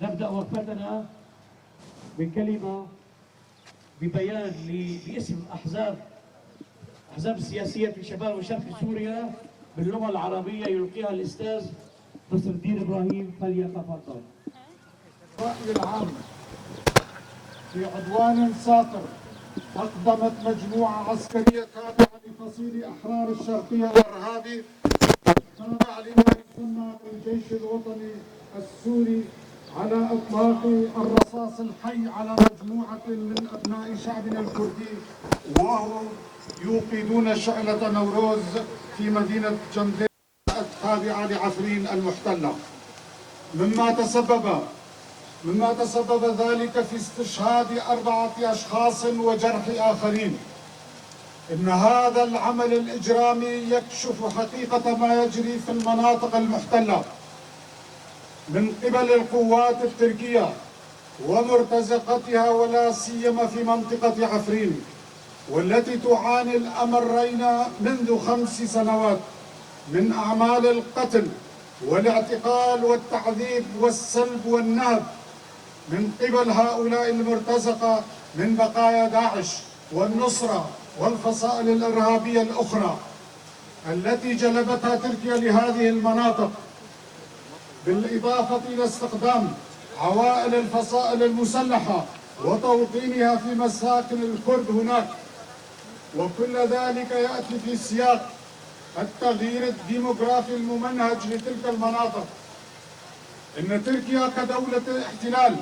نبدأ وقفتنا بكلمة ببيان باسم أحزاب السياسية في شمال وشرق سوريا باللغة العربية يلقيها الأستاذ نصر الدين إبراهيم، فليتفضل. الرأي العام في عدوان ساطر أقدمت مجموعة عسكرية تابعة لفصيل أحرار الشرقية الإرهابي تابع لما يسمى بالجيش الوطني السوري على إطلاق الرصاص الحي على مجموعة من أبناء شعبنا الكردي وهم يوقدون شعلة نوروز في مدينة جنديل التابعة لعفرين المحتلة، مما تسبب ذلك في استشهاد 4 أشخاص وجرح آخرين. إن هذا العمل الإجرامي يكشف حقيقة ما يجري في المناطق المحتلة من قبل القوات التركية ومرتزقتها، ولا سيما في منطقة عفرين، والتي تعاني الأمرين منذ 5 سنوات من أعمال القتل والاعتقال والتعذيب والسلب والنهب من قبل هؤلاء المرتزقة من بقايا داعش والنصرة والفصائل الإرهابية الأخرى التي جلبتها تركيا لهذه المناطق، بالإضافة إلى استخدام عوائل الفصائل المسلحة وتوطينها في مساكن الكرد هناك. وكل ذلك يأتي في سياق التغيير الديموغرافي الممنهج لتلك المناطق. إن تركيا كدولة احتلال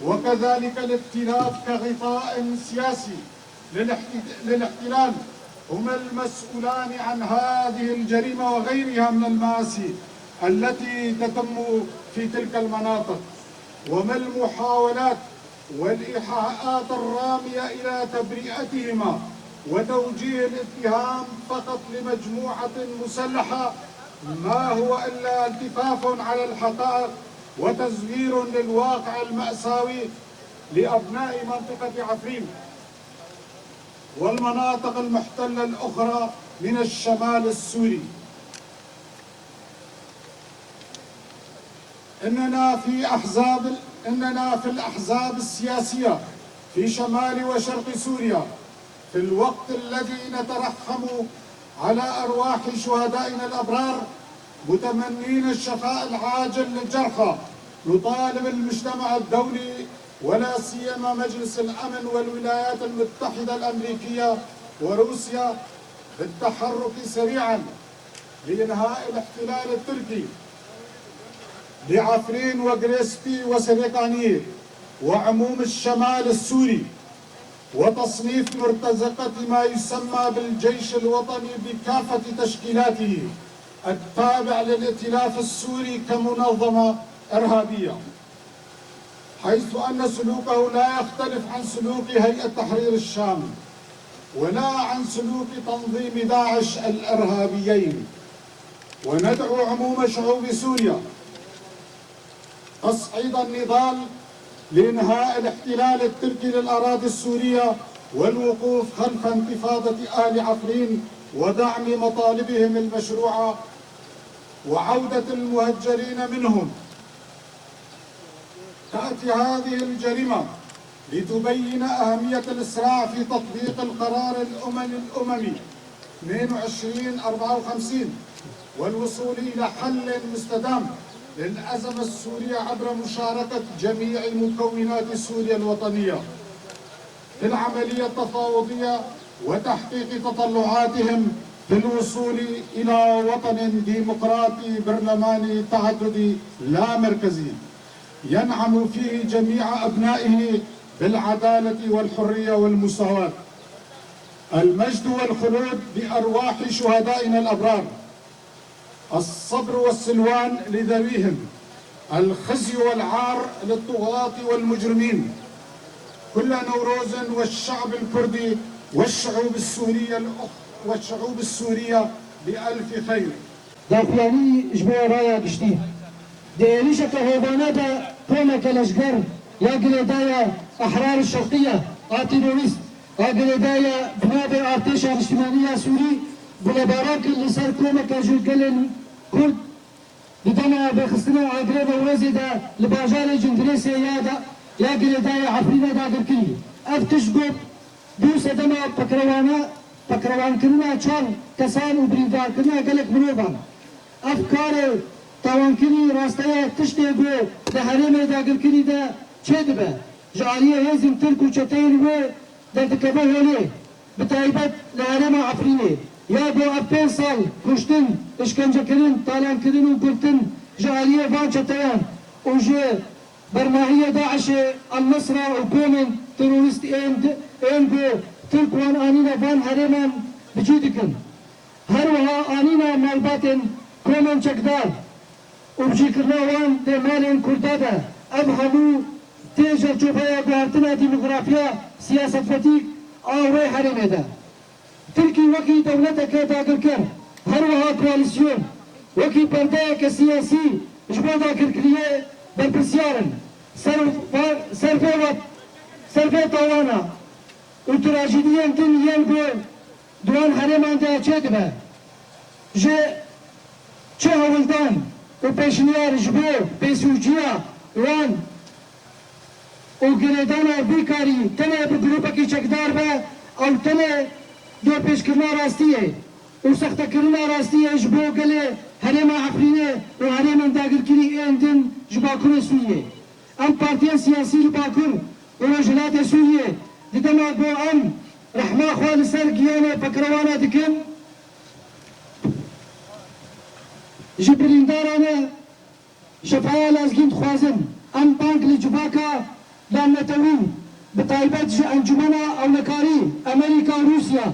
وكذلك الائتلاف كغطاء سياسي للاحتلال هما المسؤولان عن هذه الجريمة وغيرها من المآسي التي تتم في تلك المناطق، وما المحاولات والإيحاءات الرامية إلى تبرئتهما وتوجيه الاتهام فقط لمجموعة مسلحة ما هو إلا التفاف على الحقائق وتزوير للواقع المأساوي لأبناء منطقة عفرين والمناطق المحتلة الأخرى من الشمال السوري. إننا في الأحزاب السياسية في شمال وشرق سوريا في الوقت الذي نترحم على أرواح شهدائنا الأبرار متمنين الشفاء العاجل للجرحى، نطالب المجتمع الدولي ولا سيما مجلس الأمن والولايات المتحدة الأمريكية وروسيا بالتحرك سريعا لإنهاء الاحتلال التركي لعفرين وغريسبي وسريقانية وعموم الشمال السوري، وتصنيف مرتزقة ما يسمى بالجيش الوطني بكافة تشكيلاته التابع للائتلاف السوري كمنظمة إرهابية، حيث أن سلوكه لا يختلف عن سلوك هيئة تحرير الشام ولا عن سلوك تنظيم داعش الإرهابيين. وندعو عموم شعوب سوريا تصعيد النضال لإنهاء الاحتلال التركي للأراضي السورية والوقوف خلف انتفاضة أهل عفرين ودعم مطالبهم المشروعة وعودة المهجرين منهم. تأتي هذه الجريمة لتبين أهمية الإسراع في تطبيق القرار الأممي 2254 والوصول إلى حل مستدام للأزمة السورية عبر مشاركة جميع مكونات سوريا الوطنية في العملية التفاوضية وتحقيق تطلعاتهم في الوصول إلى وطن ديمقراطي برلماني تعددي لا مركزي ينعم فيه جميع أبنائه بالعدالة والحرية والمساواة. المجد والخلود بأرواح شهدائنا الأبرار، الصبر والسلوان لذويهم، الخزي والعار للطغاة والمجرمين. كل نوروز والشعب الكردي والشعوب السورية بألف خير. دافياني جبورايا بشتي ديريشة كهوبانا دا كوما كالاشجار يا قلدايا أحرار الشرقية تيروريست يا قلدايا بنابي ارتيش الاجتماعية سوري بلباراك اللي صار كوما كاجوكالن كرد بدنا بخصنا عقرب وزدا لباجار جندريسي يا قلداي عفرينا دا قركي افتشقب دوس دما بكروان كنا چال كسان وبريدار كنا قلق منوبان افكار تاوان كني راستايا تشتيقو لحريم دا قركي دا چدبه جعليه هزم تركو چتين و دردكبه هولي بتايبت لحريم عفريني يا بو افين سال كشتن اشكنجه كرين طالان كرين وقرتن جعليه فان چتين وجي برماهية داعش النصرة وكومن تروريست اندو تركوان آنينا فان هرمان بجودكن هروها آنينا مالباتن كومن چكدار وبجيكرنا وان دي مالين كردادا ابهمو تيجر جوبايا قوارتنا ديموغرافيا سياسة فتيك آوي حرمي دا تركي وكي دولتك داقر كر هروها كواليسيون وكي بردايك سياسي جبودا كركريه بالبسيارن سرفه طوانا وتراجيديان دين ينبو دوان حرمان دا چدبه جه چه هولدان و پیشنیار جبو پیسوجیا وان و گریدانا بیکاری تنه بگروپا کی چکدار به او تنه دو پیشکرنا راستیه و سخت کرنا راستیه جبو گله هرما عفرینه و هرما داگر کری اندن جباکون سوریه ام پارتیان سیاسی جباکون و رجلات سوریه دیدما بو ام رحمه خوال سر گیانه پکروانا دکن جبریندارانه شفایا لازگین خوازن ام بانک لجباکا لانتوین بطایبت جه انجمنا او نکاری امریکا و روسیا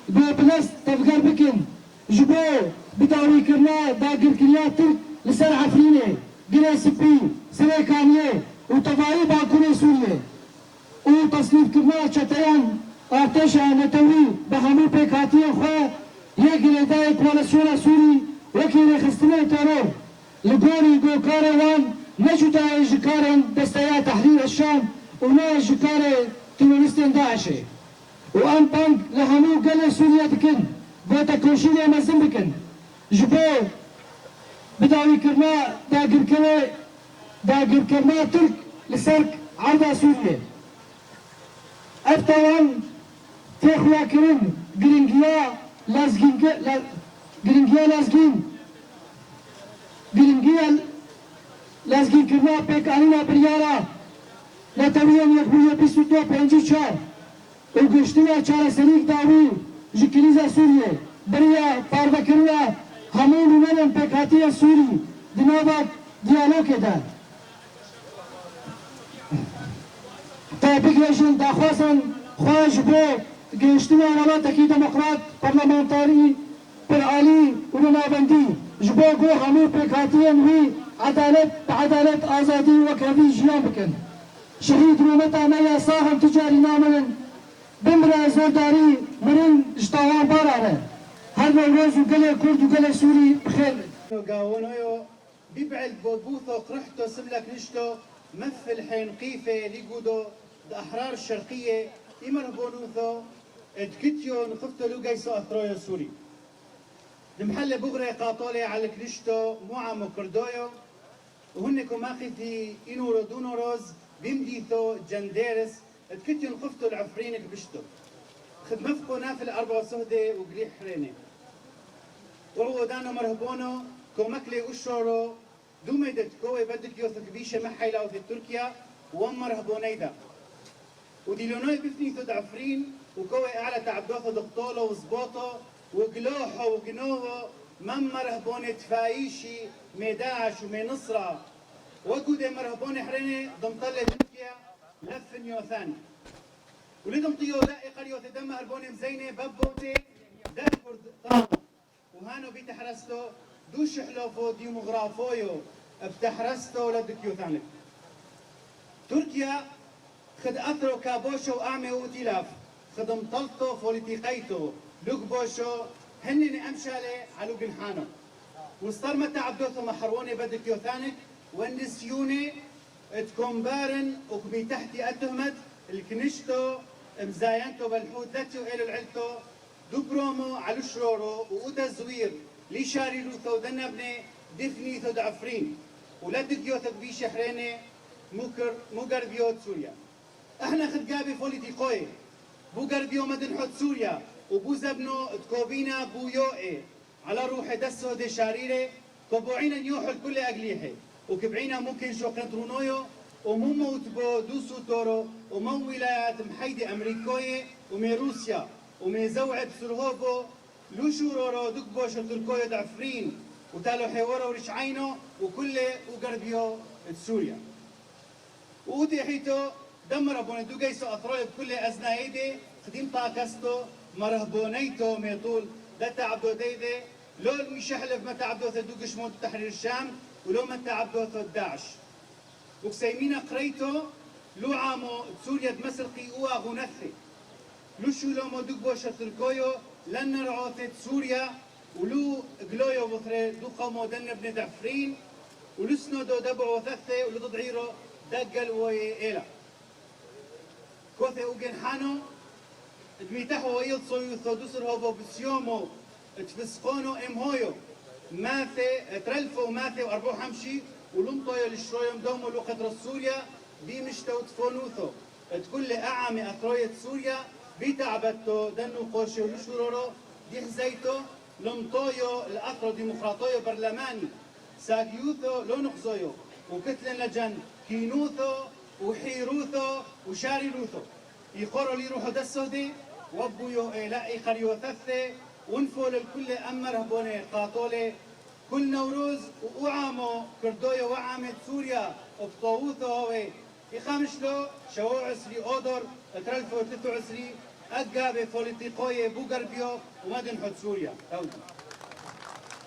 بو بلست تفگر بکن جبو بداوي كرنا داقر كريا ترك لسر عفرينه قري سبي سريكانيه وطفاي باكوني سوريه وتصنيف كرنا چتيان ارتشا نتوي بهمو بيكاتيه خواه يقري داي كوالسيونا سوري وكي خستنا ترور لقوني قو كاروان نجو داي جكارن دستايا تحرير الشام ونا جكاري تيروريستين داعشي وان بانك لهمو قل سوريا تكن قوتا كوشيني مزن بكن جبو بداوي كرنا داقر كرنا ترك لسرك عرضة سوريا افتوان تيخوا كرن قرنجيا لازقين كرنا بيك علينا بريارا لا تويان يخويا بيسوتو بينجي چار وقشتنا چار سريك داوي جكريزا سوريا بريا پاردا كرنا همون منن پکاتی سوری دنابات دیالوگ داد تا بگیشن داخواسن خواهش بو گشتنا ولات کی دموکرات پارلمانتاری پر عالی و نمابندی جبو گو همون پکاتی وی عدالت آزادی و کردی جیان بکن شهید رومتا نیا ساهم تجاری نامن بمرا زوداری مرن جتاوان باراره هر روز وقال كرد وقال سوري بخير. قاونايو بيبعد بوثو قرحتو سملك نشتو مثل حين قيفه ليقودو الاحرار الشرقيه امر بونوثو ادكتيو نخفتو لوغايسو اثرويو سوري. المحل بغري قاطولي على كنشتو معامو كردويو وهن كوماخيتي انورو دونوروز بيمديثو جنديرس ادكتيو نخفتو العفرينك بشتو. خدمتكم نافل 4 سهدة وقريح حريني وهو دانو مرهبونو كومكلي وشورو دوميدت كوي بدك يوثق بيشة محيلة في تركيا وهم مرهبونيدا وديلونوي بفني ثد عفرين وكوي اعلى تعبدوثو دقطولو وزبوطو وقلوحو وقنوهو من مرهبوني تفايشي ميداعش ومي نصرة وقودي مرهبوني حريني ضمطلة تركيا لفن ثاني ولدم طيو دائي قريو تدم هربوني مزينة ببوتي دافورد طاو وهانو بيتحرستو دوش حلوفو ديموغرافويو بتحرستو لدكيو ثاني تركيا خد أثرو كابوشو أعمي وتلاف خد مطلطو فوليتيقيتو لوك بوشو هنني أمشالي علوق الحانو وسترمتا عبدوثو محروني بدكيو ثاني والنسيوني تكومبارن وكبي تحتي أتهمت الكنشتو مزاينتو بالحوثتو إلو العلتو دو برومو على شرورو وودا زوير لي شاري لوثو دنبني دفني ثود عفرين ولا تديو تدبي شحرينه مو قربيوت سوريا احنا خد قابي فوليتي قوي بو قربيو مدن حد سوريا وبو زبنو تكوبينا بو يوئي على روح دسو دي شاريري كبوعينا نيوحو الكل اقليحي وكبعينا ممكن شو قنطرونويو ومو موت بو دوسو تورو ومو ولايات محيدي امريكوية ومي روسيا ومي زوعب سرهوفو لو شورورو دكبوش تركويو دعفرين وتالو حيورو ورشعينو وكل وقربيو سوريا وودي حيتو دمر ابوني دوغيسو اثروي بكل ازنايدي خديم طاكستو مرهبونيتو ميطول دتا عبدو ديدي لو مش حلف متى عبدو دوغش موت تحرير الشام ولو متى عبدو داعش وكسيمينا قريتو لو عامو سوريا دمسرقي اوا غنثي لو شو لو مو دوغ بوشة تركويو لن رعوثت سوريا ولو قلويو بثري دو قومو دن ابن دعفرين ولو سنو دو دبعو ثثي ولو تضعيرو دقل ويلا كوثي اوغن حانو دميتحو ويل صويو ثودوسر هوبو بسيومو تفسقونو امهويو ماثي ترلفو ماثي واربو حمشي ولمطويو للشرويوم دومو لو قدر سوريا بيمشتو تفونوثو تكل اعامي اثروية سوريا بيتعبتو دنو قوشيو لشورورو دي حزيتو لمطويو الاثرو ديمقراطويو برلماني ساكيوثو لو نقزويو وكتلن لجن كينوثو وحيروثو وشاريروثو يقروا لي روحوا دسودي وابويو لا يقريو ثثي ونفول الكل امر هبوني قاطولي كل نوروز وعامو كردويو وعامت سوريا وبطووثو هوي يخامشلو شوو عسري اودر ترلفو تلتو عسري اقابي فوليتيقوي بو قربيو ومدن حد سوريا